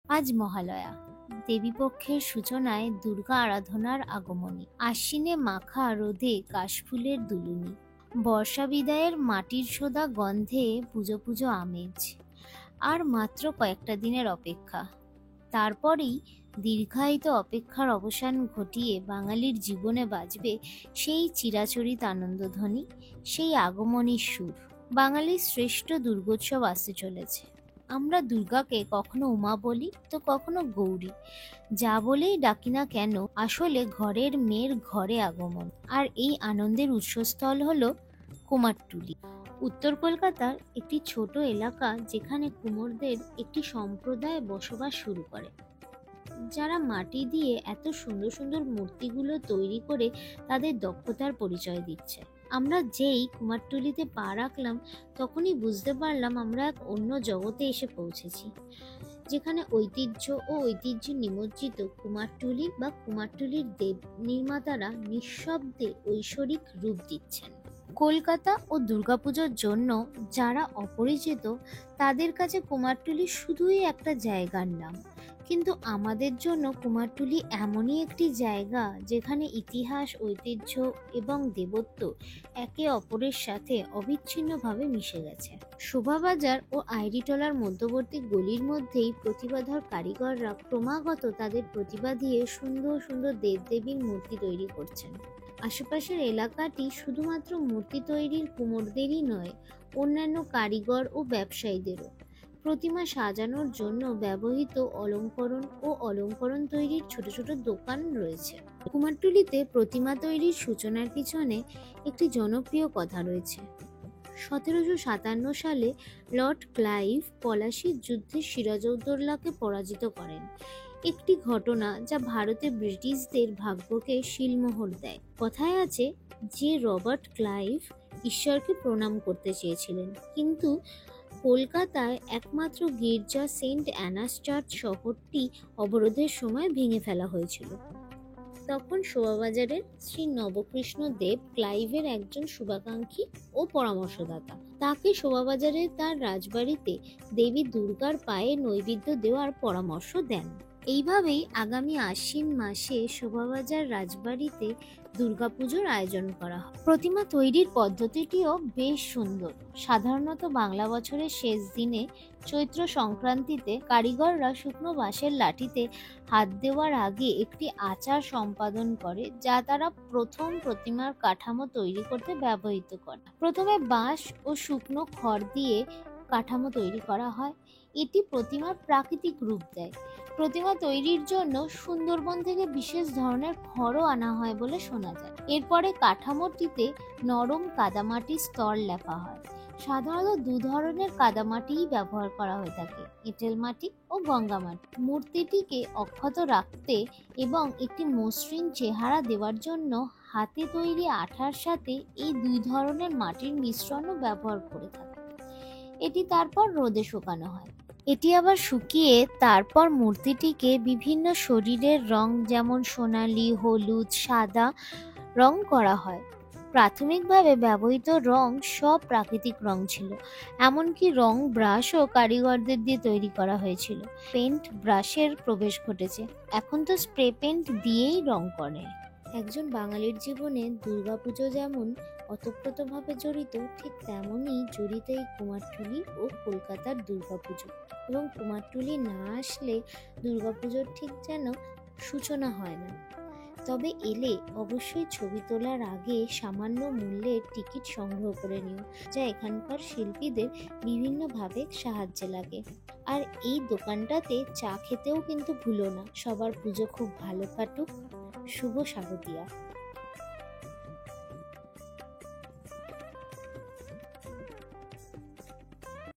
আজ মহালয়া, দেবীপক্ষের সূচনায় দুর্গা আরাধনার আগমনী। আশ্বিনে মাখা রোদে কাশফুলের দুলুনি, বর্ষা বিদায়ের মাটির সোঁদা গন্ধে পুজো পুজো আমেজ। আর মাত্র কয়েকটা দিনের অপেক্ষা, তারপরেই দীর্ঘায়িত অপেক্ষার অবসান ঘটিয়ে বাঙালির জীবনে বাজবে সেই চিরাচরিত আনন্দধ্বনি, সেই আগমনীর সুর। বাঙালির শ্রেষ্ঠ দুর্গোৎসব আসতে চলেছে। আমরা দুর্গাকে কখনো উমা বলি তো কখনো গৌরী। যা বলেই ডাকি না কেন, আসলে ঘরের মেয়ের ঘরে আগমন। আর এই আনন্দের উৎসস্থল হলো কুমারটুলি, উত্তর কলকাতার একটি ছোট এলাকা, যেখানে কুমোরদের একটি সম্প্রদায় বসবাস শুরু করে, যারা মাটি দিয়ে এত সুন্দর সুন্দর মূর্তিগুলো তৈরি করে তাদের দক্ষতার পরিচয় দিচ্ছে। আমরা যেই কুমারটুলিতে পা রাখলাম, তখনই বুঝতে পারলাম আমরা এক অন্য জগতে এসে পৌঁছেছি, যেখানে ঐতিহ্য ও ঐতিহ্য নিমজ্জিত কুমারটুলি বা কুমারটুলির দেব নির্মাতারা নিঃশব্দে ঐশ্বরিক রূপ দিচ্ছেন। কলকাতা ও দুর্গাপুজোর জন্য যারা অপরিচিত, তাদের কাছে কুমারটুলি শুধুই একটা জায়গার নাম, কিন্তু আমাদের জন্য কুমারটুলি এমনই একটি জায়গা যেখানে ইতিহাস, ঐতিহ্য এবং দেবত্ব একে অপরের সাথে অবিচ্ছিন্নভাবে মিশে গেছে। শোভাবাজার ও আইরিটোলার মধ্যবর্তী গলির মধ্যেই প্রতিভাধর কারিগররা ক্রমাগত তাদের প্রতিভা দিয়ে সুন্দর সুন্দর দেবদেবীর মূর্তি তৈরি করছেন। আশেপাশের এলাকাটি শুধুমাত্র মূর্তি তৈরির কুমোরদেরই নয়, অন্যান্য কারিগর ও ব্যবসায়ীদেরও। প্রতিমা সাজানোর জন্য ব্যবহৃত অলঙ্করণ তৈরির ছোট ছোট দোকান রয়েছে। কুমারটুলিতে প্রতিমা তৈরির সূচনার পিছনে একটি জনপ্রিয় কথা রয়েছে। 1757 সালে লর্ড ক্লাইভ পলাশীর যুদ্ধে সিরাজউদ্দৌলাকে পরাজিত করেন, একটি ঘটনা যা ভারতে ব্রিটিশদের ভাগ্যকে শিলমোহর দেয়। কথায় আছে যে রবার্ট ক্লাইভ ঈশ্বরকে প্রণাম করতে চেয়েছিলেন, কিন্তু কলকাতায় একমাত্র গির্জা সেন্ট অ্যানাস চার্চ শহরটি অবরোধের সময় ভেঙে ফেলা হয়েছিল। তখন শোভাবাজারের শ্রী নবকৃষ্ণ দেব ক্লাইভের একজন শুভাকাঙ্ক্ষী ও পরামর্শদাতা। তাকে শোভাবাজারের তার রাজবাড়িতে দেবী দুর্গার পায়ে নৈবেদ্য দেওয়ার পরামর্শ দেন। এইভাবেই আগামী আশ্বিন মাসে শোভাবাজার রাজবাড়িতে দুর্গাপুজোর আয়োজন করা হয়। প্রতিমা তৈরির পদ্ধতিটিও বেশ সুন্দর। সাধারণত বাংলা বছরের শেষ দিনে চৈত্র সংক্রান্তিতে কারিগররা শুকনো বাঁশের লাঠিতে হাত দেওয়ার আগে একটি আচার সম্পাদন করে, যা তারা প্রথম প্রতিমার কাঠামো তৈরি করতে ব্যবহৃত করে। প্রথমে বাঁশ ও শুকনো খড় দিয়ে কাঠামো তৈরি করা হয়। এটি প্রতিমার প্রাকৃতিক রূপ দেয়। প্রতিমা তৈরির জন্য সুন্দরবন থেকে বিশেষ ধরনের খড়ও আনা হয় বলে শোনা যায়। এরপরে কাঠামোটিতে নরম কাদামাটির স্তর লেপা হয়। সাধারণত দু ধরনের কাদামাটিই ব্যবহার করা হয়ে থাকে, এঁটেল মাটি ও গঙ্গা মাটি। মূর্তিটিকে অক্ষত রাখতে এবং একটি মসৃণ চেহারা দেওয়ার জন্য হাতে তৈরি আঠার সাথে এই দুই ধরনের মাটির মিশ্রণও ব্যবহার করে থাকে। এটি তারপর রোদে শুকানো হয়। এটি আবার শুকিয়ে তারপর মূর্তিটিকে বিভিন্ন শরীরের রং, যেমন সোনালী, হলুদ, সাদা রং করা হয়। প্রাথমিকভাবে ব্যবহৃত রং সব প্রাকৃতিক রং ছিল, এমনকি রং ব্রাশও কারিগরদের দিয়ে তৈরি করা হয়েছিল। পেন্ট ব্রাশের প্রবেশ ঘটেছে, এখন তো স্প্রে পেন্ট দিয়েই রং করে। একজন বাঙালির জীবনে দুর্গাপুজো যেমন ওতপ্রোতভাবে জড়িত, ঠিক তেমনই জড়িত এই কুমারটুলি ও কলকাতার দুর্গাপুজো। এবং কুমারটুলি না আসলে দুর্গাপুজোর ঠিক যেন সূচনা হয় না। তবে এলে অবশ্যই ছবি তোলার আগে সামান্য মূল্যের টিকিট সংগ্রহ করে নিও, যা এখানকার শিল্পীদের বিভিন্নভাবে সাহায্যে লাগে। আর এই দোকানটাতে চা খেতেও কিন্তু ভুলো না। সবার পুজো খুব ভালো কাটুক। শুভ শারদিয়া।